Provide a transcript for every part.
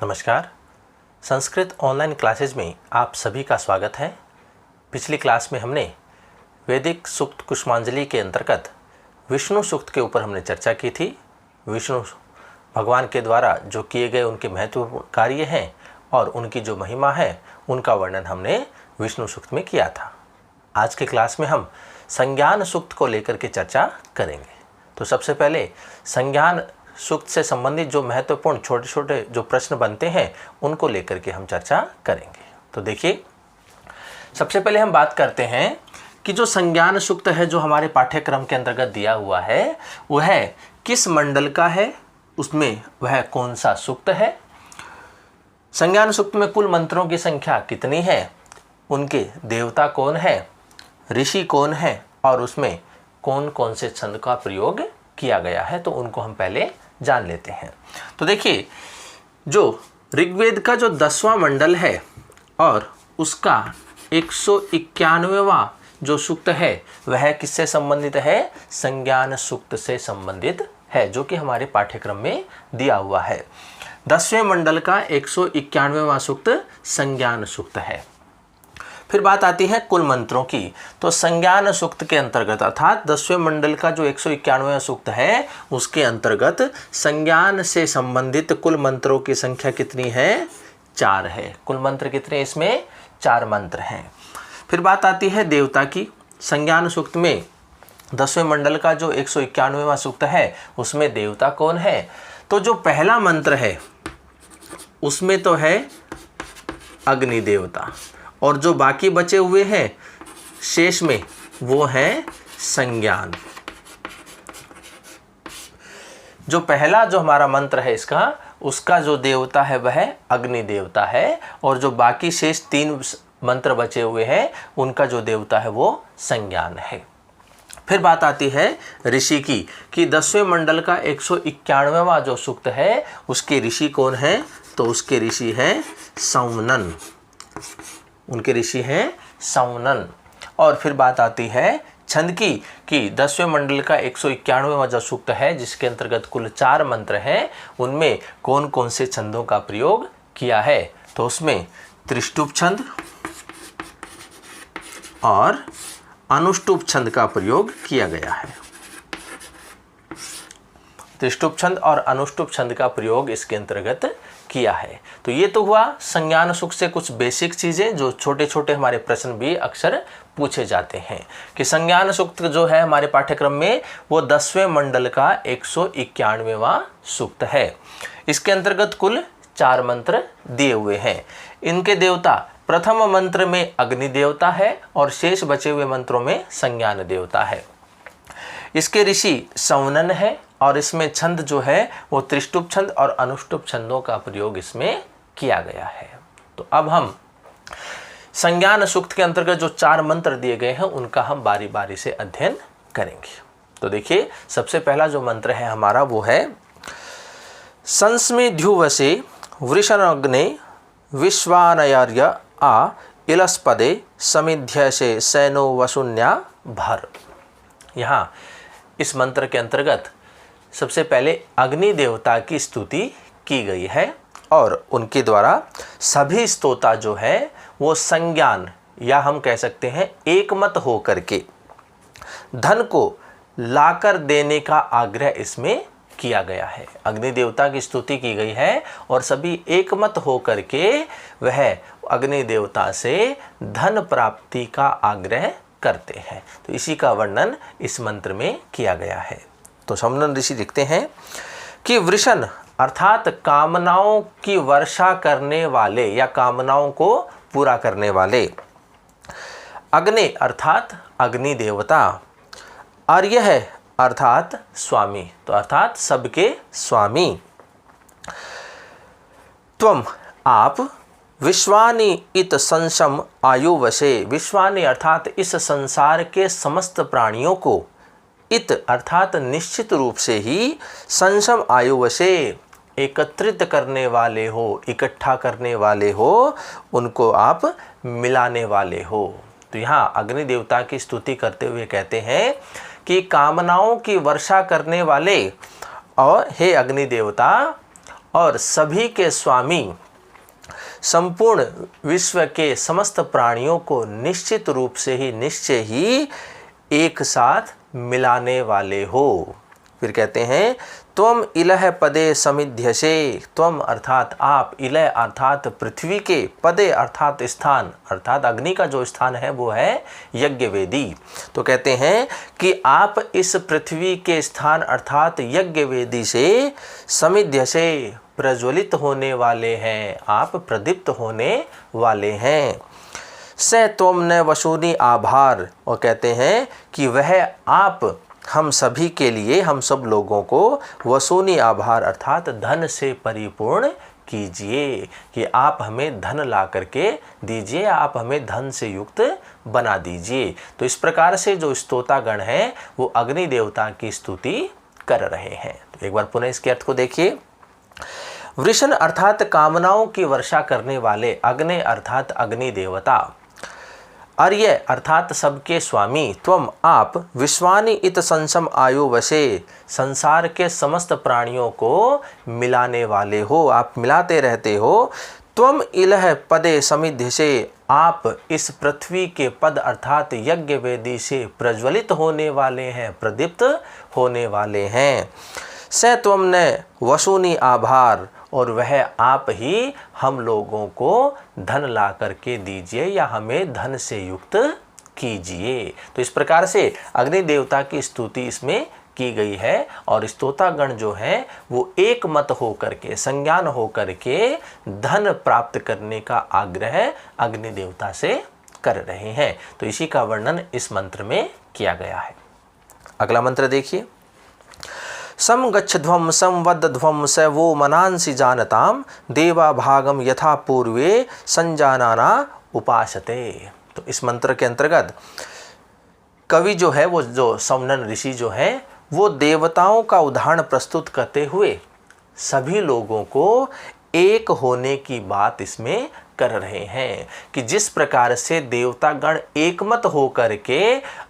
नमस्कार। Sanskrit online classes में आप सभी का स्वागत है। पिछली क्लास में हमने वैदिक सूक्त कुसुमांजलि के अंतर्गत विष्णु सूक्त के ऊपर हमने चर्चा की थी। विष्णु भगवान के द्वारा जो किए गए उनके महत्वपूर्ण कार्य हैं और उनकी जो महिमा है उनका वर्णन हमने विष्णु सूक्त में किया था। आज के क्लास में हम संज्ञान सूक्त को लेकर के चर्चा करेंगे। तो सबसे पहले संज्ञान सूक्त से संबंधित जो महत्वपूर्ण छोटे छोटे जो प्रश्न बनते हैं उनको लेकर के हम चर्चा करेंगे। तो देखिए, सबसे पहले हम बात करते हैं कि जो संज्ञान सूक्त है जो हमारे पाठ्यक्रम के अंतर्गत दिया हुआ है वह किस मंडल का है, उसमें वह कौन सा सूक्त है, संज्ञान सूक्त में कुल मंत्रों की संख्या कितनी है, उनके देवता कौन है, ऋषि कौन है और उसमें कौन कौन से छंद का प्रयोग किया गया है। तो उनको हम पहले जान लेते हैं। तो देखिए, जो ऋग्वेद का जो 10वां मंडल है और उसका 191वां जो सूक्त है वह किससे संबंधित है, संज्ञान सूक्त से संबंधित है, जो कि हमारे पाठ्यक्रम में दिया हुआ है। 10वें मंडल का 191वां सूक्त संज्ञान सूक्त है। फिर बात आती है कुल मंत्रों की। तो संज्ञान सूक्त के अंतर्गत अर्थात 10वें मंडल का जो 191वां सूक्त है उसके अंतर्गत संज्ञान से संबंधित कुल मंत्रों की संख्या कितनी है, 4 है। कुल मंत्र कितने, इसमें 4 मंत्र हैं। फिर बात आती है देवता की। संज्ञान सूक्त में 10वें मंडल का जो 191वां सूक्त है उसमें देवता कौन है। तो जो पहला मंत्र है उसमें तो है अग्नि देवता और जो बाकी बचे हुए हैं शेष में वो है संज्ञान। जो पहला जो हमारा मंत्र है उसका जो देवता है वह अग्नि देवता है और जो बाकी शेष 3 मंत्र बचे हुए हैं उनका जो देवता है वो संज्ञान है। फिर बात आती है ऋषि की कि 10वें मंडल का 191वां जो सूक्त है उसके ऋषि कौन है। तो उसके ऋषि हैं सौनन, उनके ऋषि हैं सौनन। और फिर बात आती है छंद की कि 10वें मंडल का 191वां जो सूक्त है जिसके अंतर्गत कुल 4 मंत्र हैं उनमें कौन कौन से छंदों का प्रयोग किया है। तो उसमें त्रिष्टुप छंद और अनुष्टुप छंद का प्रयोग किया गया है। त्रिष्टुप छंद और अनुष्टुप छंद का प्रयोग इसके अंतर्गत किया है। तो ये तो हुआ संज्ञान सूक्त से कुछ बेसिक चीज़ें जो छोटे छोटे हमारे प्रश्न भी अक्सर पूछे जाते हैं कि संज्ञान सूक्त जो है हमारे पाठ्यक्रम में वो 10वें मंडल का 191वां सूक्त है। इसके अंतर्गत कुल 4 मंत्र दिए हुए हैं। इनके देवता प्रथम मंत्र में अग्नि देवता है और शेष बचे हुए मंत्रों में संज्ञान देवता है। इसके ऋषि सौनन है और इसमें छंद जो है वो त्रिष्टुप छंद और अनुष्टुप छंदों का प्रयोग इसमें किया गया है। तो अब हम संज्ञान सूक्त के अंतर्गत जो 4 मंत्र दिए गए हैं उनका हम बारी बारी से अध्ययन करेंगे। तो देखिए, सबसे पहला जो मंत्र है हमारा वो है संस्मिध्युवसे वृषणग्ने विश्वानयर्य आ इलस्पदे समिध्यसे सैनो वसुन्या भर। यहाँ इस मंत्र के अंतर्गत सबसे पहले अग्नि देवता की स्तुति की गई है और उनके द्वारा सभी स्तोता जो है वो संज्ञान या हम कह सकते हैं एकमत हो करके धन को लाकर देने का आग्रह इसमें किया गया है। अग्नि देवता की स्तुति की गई है और सभी एकमत हो करके वह अग्नि देवता से धन प्राप्ति का आग्रह करते हैं। तो इसी का वर्णन इस मंत्र में किया गया है। तो सौनन ऋषि लिखते हैं कि वृषण अर्थात कामनाओं की वर्षा करने वाले या कामनाओं को पूरा करने वाले, अग्नि अर्थात अग्नि देवता, आर्य है अर्थात स्वामी, तो अर्थात सबके स्वामी, त्वम आप विश्वानि इत संशम आयुवशे, विश्वानि अर्थात इस संसार के समस्त प्राणियों को, इत अर्थात निश्चित रूप से ही, संशम आयुवशे एकत्रित करने वाले हो, इकट्ठा करने वाले हो, उनको आप मिलाने वाले हो। तो यहाँ अग्नि देवता की स्तुति करते हुए कहते हैं कि कामनाओं की वर्षा करने वाले और हे अग्नि देवता और सभी के स्वामी, संपूर्ण विश्व के समस्त प्राणियों को निश्चित रूप से ही, निश्चय ही एक साथ मिलाने वाले हो। फिर कहते हैं त्वम इलह पदे समिध्यसे, त्वम अर्थात आप, इलह अर्थात पृथ्वी के, पदे अर्थात स्थान, अर्थात अग्नि का जो स्थान है वो है यज्ञवेदी। तो कहते हैं कि आप इस पृथ्वी के स्थान अर्थात यज्ञवेदी से समिध्यसे, प्रज्वलित होने वाले हैं, आप प्रदीप्त होने वाले हैं। स त्वम न वसूनी आभार, और कहते हैं कि वह आप हम सभी के लिए, हम सब लोगों को वसूनी आभार अर्थात धन से परिपूर्ण कीजिए, कि आप हमें धन ला करके दीजिए, आप हमें धन से युक्त बना दीजिए। तो इस प्रकार से जो स्तोतागण हैं वो अग्नि देवता की स्तुति कर रहे हैं। तो एक बार पुनः इसके अर्थ को देखिए। वृषण अर्थात कामनाओं की वर्षा करने वाले, अग्नि अर्थात अग्नि देवता, अर्य अर्थात सबके स्वामी, त्वम आप, विश्वानि इत संसम आयु वशे, संसार के समस्त प्राणियों को मिलाने वाले हो, आप मिलाते रहते हो। त्वम इलह पदे समिध्यसे, आप इस पृथ्वी के पद अर्थात यज्ञ वेदी से प्रज्वलित होने वाले हैं, प्रदीप्त होने वाले हैं। स त्वम न वसूनी आभार, और वह आप ही हम लोगों को धन ला करके दीजिए या हमें धन से युक्त कीजिए। तो इस प्रकार से अग्नि देवता की स्तुति इसमें की गई है और स्तोतागण जो है वो एक मत होकर के, संज्ञान होकर के धन प्राप्त करने का आग्रह अग्नि देवता से कर रहे हैं। तो इसी का वर्णन इस मंत्र में किया गया है। अगला मंत्र देखिए। सम गच्छध्वम संवदध्वम स वो मनांसि जानताम, देवा भागम यथा पूर्वे संजानाना उपासते। तो इस मंत्र के अंतर्गत कवि जो है, वो जो समनन ऋषि जो है, वो देवताओं का उदाहरण प्रस्तुत करते हुए सभी लोगों को एक होने की बात इसमें कर रहे हैं कि जिस प्रकार से देवतागण एकमत होकर के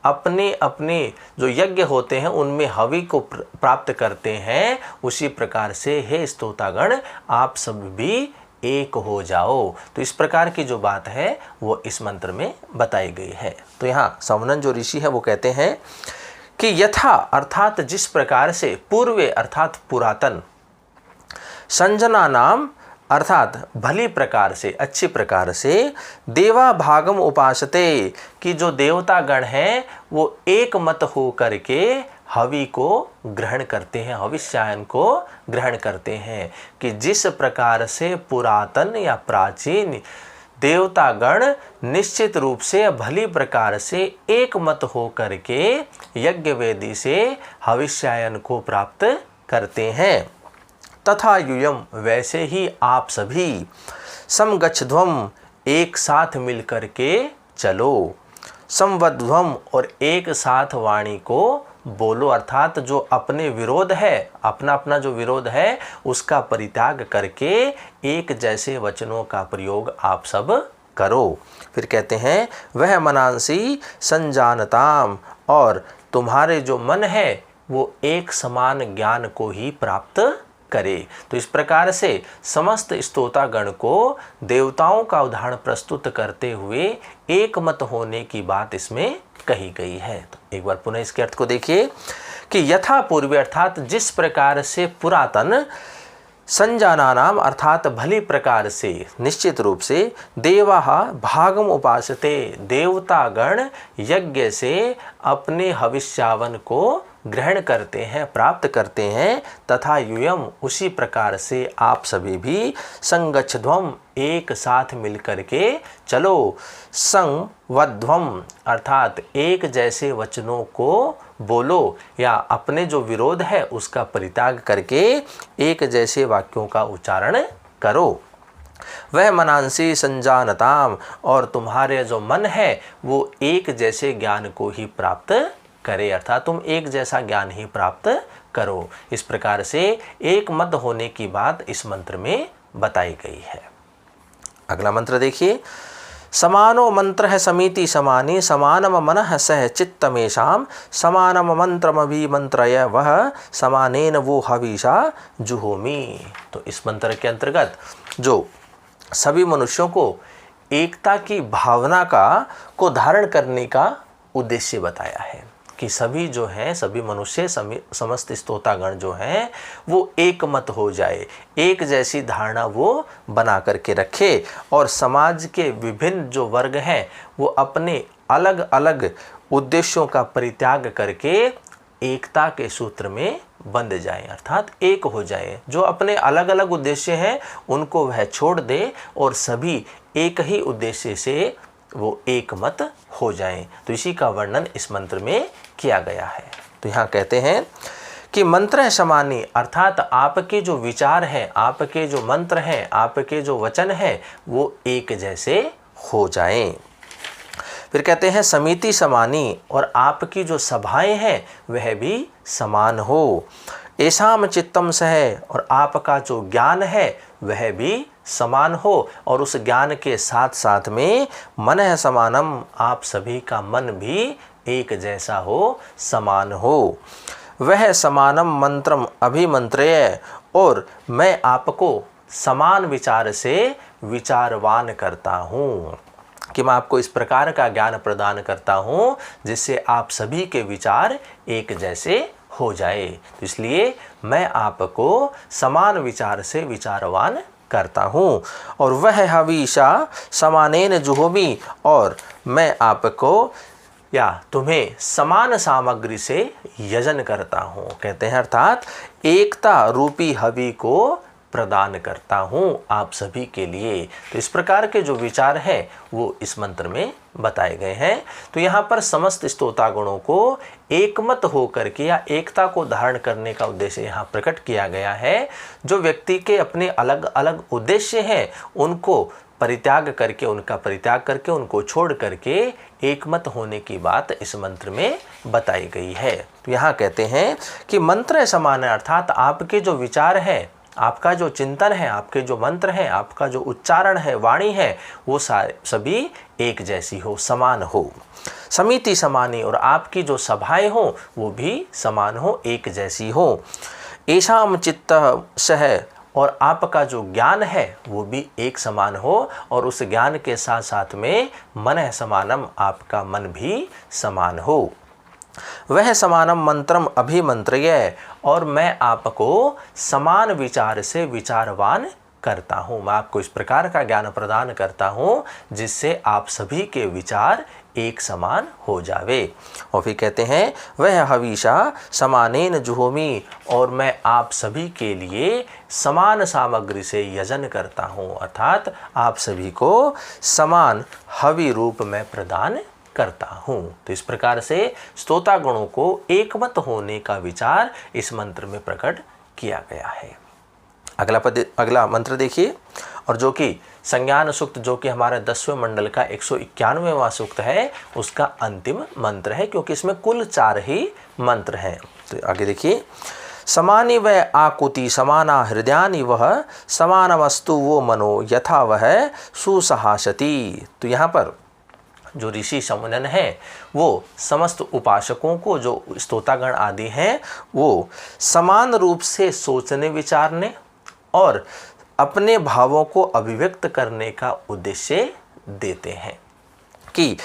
अपने अपने जो यज्ञ होते हैं उनमें हवि को प्राप्त करते हैं, उसी प्रकार से हे स्तोतागण आप सब भी एक हो जाओ। तो इस प्रकार की जो बात है वो इस मंत्र में बताई गई है। तो यहाँ समनन जो ऋषि है वो कहते हैं कि यथा अर्थात जिस प्रकार से, पूर्वे अर्थात पुरातन, संजना नाम अर्थात भली प्रकार से, अच्छी प्रकार से, देवा भागम उपासते, कि जो देवतागण हैं वो एक मत हो करके हवि को ग्रहण करते हैं, हविष्यायन को ग्रहण करते हैं। कि जिस प्रकार से पुरातन या प्राचीन देवतागण निश्चित रूप से भली प्रकार से एक मत हो करके यज्ञ वेदी से हविष्यायन को प्राप्त करते हैं, तथा यूयम वैसे ही आप सभी समगच्छध्वम एक साथ मिलकर के चलो, संवध्वम और एक साथ वाणी को बोलो, अर्थात जो अपने विरोध है, अपना अपना जो विरोध है उसका परित्याग करके एक जैसे वचनों का प्रयोग आप सब करो। फिर कहते हैं वह मनांसी संजानताम, और तुम्हारे जो मन है वो एक समान ज्ञान को ही प्राप्त करे। तो इस प्रकार से समस्त स्तोतागण को देवताओं का उदाहरण प्रस्तुत करते हुए एक मत होने की बात इसमें कही गई है। तो एक बार पुनः इसके अर्थ को देखिए कि यथा पूर्व अर्थात जिस प्रकार से पुरातन, संजाना नाम अर्थात भली प्रकार से, निश्चित रूप से, देवा भागम उपासते, देवतागण यज्ञ से अपने हविष्यावन को ग्रहण करते हैं, प्राप्त करते हैं, तथा यूयम उसी प्रकार से आप सभी भी संगच्छध्वम एक साथ मिलकर के चलो, संवध्वम अर्थात एक जैसे वचनों को बोलो या अपने जो विरोध है उसका परित्याग करके एक जैसे वाक्यों का उच्चारण करो। वह मनांसी संजानताम, और तुम्हारे जो मन है वो एक जैसे ज्ञान को ही प्राप्त करे, अर्थात तुम एक जैसा ज्ञान ही प्राप्त करो। इस प्रकार से एक मत होने की बात इस मंत्र में बताई गई है। अगला मंत्र देखिए। समानो मंत्र है समिति समानी समानम मनः सह चित्तमेषाम समानम मंत्रमभिमंत्रय वह समानेन वो हविषा जुहोमी। तो इस मंत्र के अंतर्गत जो सभी मनुष्यों को एकता की भावना को धारण करने का उद्देश्य बताया है कि सभी जो हैं, सभी मनुष्य, समस्त स्तोतागण जो हैं वो एक मत हो जाए, एक जैसी धारणा वो बना करके रखे और समाज के विभिन्न जो वर्ग हैं वो अपने अलग अलग उद्देश्यों का परित्याग करके एकता के सूत्र में बंध जाए, अर्थात एक हो जाए। जो अपने अलग अलग उद्देश्य हैं उनको वह छोड़ दे और सभी एक ही उद्देश्य से वो एक मत हो जाएं। तो इसी का वर्णन इस मंत्र में किया गया है। तो यहाँ कहते हैं कि मंत्र समानी, अर्थात आपके जो विचार हैं, आपके जो मंत्र हैं, आपके जो वचन हैं वो एक जैसे हो जाएं। फिर कहते हैं समिति समानी, और आपकी जो सभाएं हैं वह भी समान हो। ऐसाम चित्तम सह, और आपका जो ज्ञान है वह भी समान हो और उस ज्ञान के साथ साथ में मन है समानम, आप सभी का मन भी एक जैसा हो, समान हो। वह समानम मंत्रम अभिमंत्रय, और मैं आपको समान विचार से विचारवान करता हूँ कि मैं आपको इस प्रकार का ज्ञान प्रदान करता हूँ जिससे आप सभी के विचार एक जैसे हो जाए। तो इसलिए मैं आपको समान विचार से विचारवान करता हूँ। और वह हविषा समानेन जुहोमी, और मैं आपको या तुम्हें समान सामग्री से यजन करता हूँ। कहते हैं अर्थात एकता रूपी हवि को प्रदान करता हूँ आप सभी के लिए। तो इस प्रकार के जो विचार हैं वो इस मंत्र में बताए गए हैं। तो यहाँ पर समस्त स्तोतागुणों को एकमत होकर के या एकता को धारण करने का उद्देश्य यहाँ प्रकट किया गया है। जो व्यक्ति के अपने अलग अलग उद्देश्य हैं उनको परित्याग करके, उनको छोड़ करके एकमत होने की बात इस मंत्र में बताई गई है। तो यहाँ कहते हैं कि मंत्र समान है, अर्थात आपके जो विचार हैं, आपका जो चिंतन है, आपके जो मंत्र हैं, आपका जो उच्चारण है, वाणी है, वो सभी एक जैसी हो, समान हो। समिति समानी, और आपकी जो सभाएं हो वो भी समान हो, एक जैसी हो। ऐशाम चित्त सह, और आपका जो ज्ञान है वो भी एक समान हो और उस ज्ञान के साथ साथ में मन है समानम, आपका मन भी समान हो। वह समानम मंत्रम अभिमंत्रय, और मैं आपको समान विचार से विचारवान करता हूँ। मैं आपको इस प्रकार का ज्ञान प्रदान करता हूँ जिससे आप सभी के विचार एक समान हो जावे। और फिर कहते हैं वह हविषा समानेन जुहोमी, और मैं आप सभी के लिए समान सामग्री से यजन करता हूँ, अर्थात आप सभी को समान हवि रूप में प्रदान करता हूँ। तो इस प्रकार से स्तोता गुणों को एकमत होने का विचार इस मंत्र में प्रकट किया गया है। अगला मंत्र देखिए, और जो कि संज्ञान सूक्त, जो कि हमारे 10वें मंडल का 191वां सूक्त है, उसका अंतिम मंत्र है, क्योंकि इसमें कुल 4 ही मंत्र हैं। तो आगे देखिए, समानि व आकुति समाना हृदयानि वह समानमस्तु वो मनो यथा वह सुसहासति। तो यहाँ पर जो ऋषि समुनन है वो समस्त उपासकों को, जो स्तोतागण आदि हैं, वो समान रूप से सोचने विचारने और अपने भावों को अभिव्यक्त करने का उद्देश्य देते हैं कि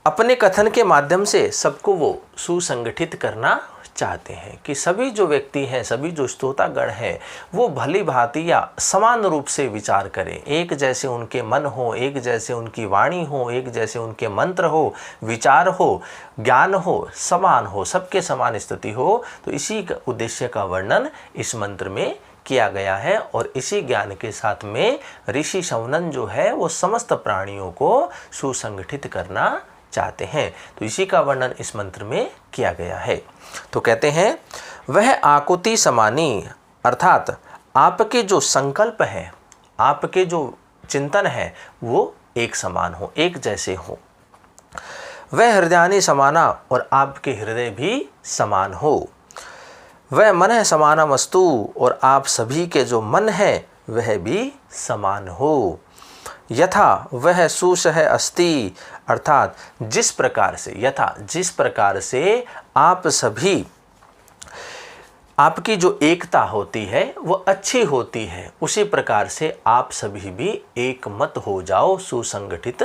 अपने कथन के माध्यम से सबको वो सुसंगठित करना चाहते हैं कि सभी जो व्यक्ति हैं, सभी जो स्तोतागण हैं, वो भली भांति या समान रूप से विचार करें, एक जैसे उनके मन हो, एक जैसे उनकी वाणी हो, एक जैसे उनके मंत्र हो, विचार हो, ज्ञान हो, समान हो, सबके समान स्थिति हो। तो इसी उद्देश्य का वर्णन इस मंत्र में किया गया है और इसी ज्ञान के साथ में ऋषि समुनन जो है वो समस्त प्राणियों को सुसंगठित करना चाहते हैं। तो इसी का वर्णन इस मंत्र में किया गया है। तो कहते हैं वह आकुति समानी, अर्थात आपके जो संकल्प है, आपके जो चिंतन है वो एक समान हो, एक जैसे हो। वह हृदयानि समाना, और आपके हृदय भी समान हो। वह मन है समाना वस्तु, और आप सभी के जो मन है वह भी समान हो। यथा वह सुसह अस्ति, अर्थात जिस प्रकार से, यथा जिस प्रकार से आप सभी, आपकी जो एकता होती है वो अच्छी होती है, उसी प्रकार से आप सभी भी एक मत हो जाओ, सुसंगठित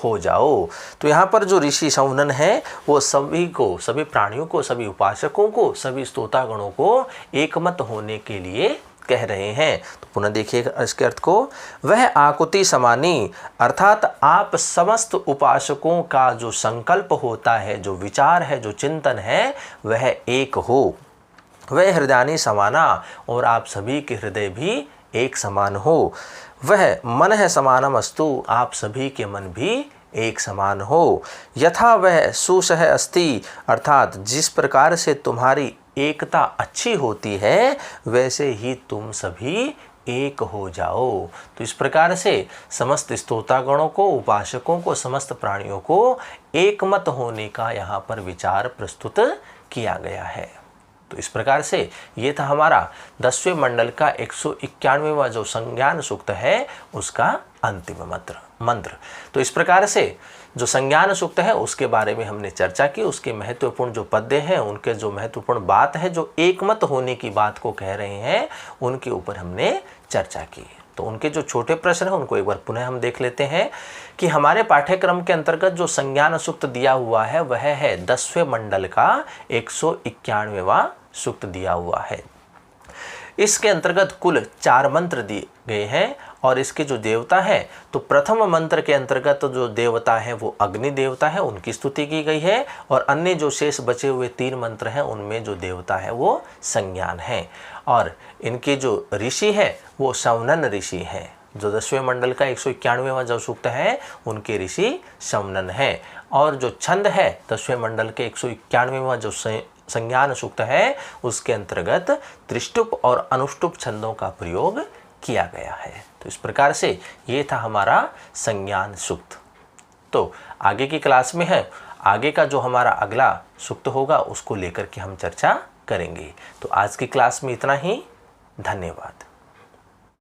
हो जाओ। तो यहाँ पर जो ऋषि सौनन है वो सभी को, सभी प्राणियों को, सभी उपासकों को, सभी स्तोतागणों को एकमत होने के लिए कह रहे हैं। तो पुनः देखिएगा इसके अर्थ को, वह आकुति समानी, अर्थात आप समस्त उपासकों का जो संकल्प होता है, जो विचार है, जो चिंतन है, वह एक हो। वह हृदयानि समाना, और आप सभी के हृदय भी एक समान हो। वह मन है समानमस्तु, आप सभी के मन भी एक समान हो। यथा वह सुसह अस्ति, अर्थात जिस प्रकार से तुम्हारी एकता अच्छी होती है वैसे ही तुम सभी एक हो जाओ। तो इस प्रकार से समस्त स्तोतागणों को, उपासकों को, समस्त प्राणियों को एकमत होने का यहाँ पर विचार प्रस्तुत किया गया है। तो इस प्रकार से ये था हमारा 10वें मंडल का 191वां जो संज्ञान सूक्त है उसका अंतिम मंत्र। तो इस प्रकार से जो संज्ञान सूक्त है उसके बारे में हमने चर्चा की, उसके महत्वपूर्ण जो पद्य हैं, उनके जो महत्वपूर्ण बात है, जो एकमत होने की बात को कह रहे हैं, उनके ऊपर हमने चर्चा की। तो उनके जो छोटे प्रश्न हैं उनको एक बार पुनः हम देख लेते हैं कि हमारे पाठ्यक्रम के अंतर्गत जो संज्ञान सूक्त दिया हुआ है वह है 10वें मंडल का 191वां सूक्त दिया हुआ है। इसके अंतर्गत कुल 4 मंत्र दिए गए हैं और इसके जो देवता है, तो प्रथम मंत्र के अंतर्गत जो देवता है वो अग्नि देवता है, उनकी स्तुति की गई है, और अन्य जो शेष बचे हुए 3 मंत्र हैं उनमें जो देवता है वो संज्ञान है। और इनके जो ऋषि है वो शौनन ऋषि हैं। जो 10वें मंडल का 191वां जो सूक्त है उनके ऋषि शौनन है। और जो छंद है 10वें मंडल के 191वां जो संज्ञान सूक्त है उसके अंतर्गत त्रिष्टुप और अनुष्टुप छंदों का प्रयोग किया गया है। तो इस प्रकार से ये था हमारा संज्ञान सूक्त। तो आगे की क्लास में है, आगे का जो हमारा अगला सूक्त होगा उसको लेकर के हम चर्चा करेंगे। तो आज की क्लास में इतना ही। धन्यवाद।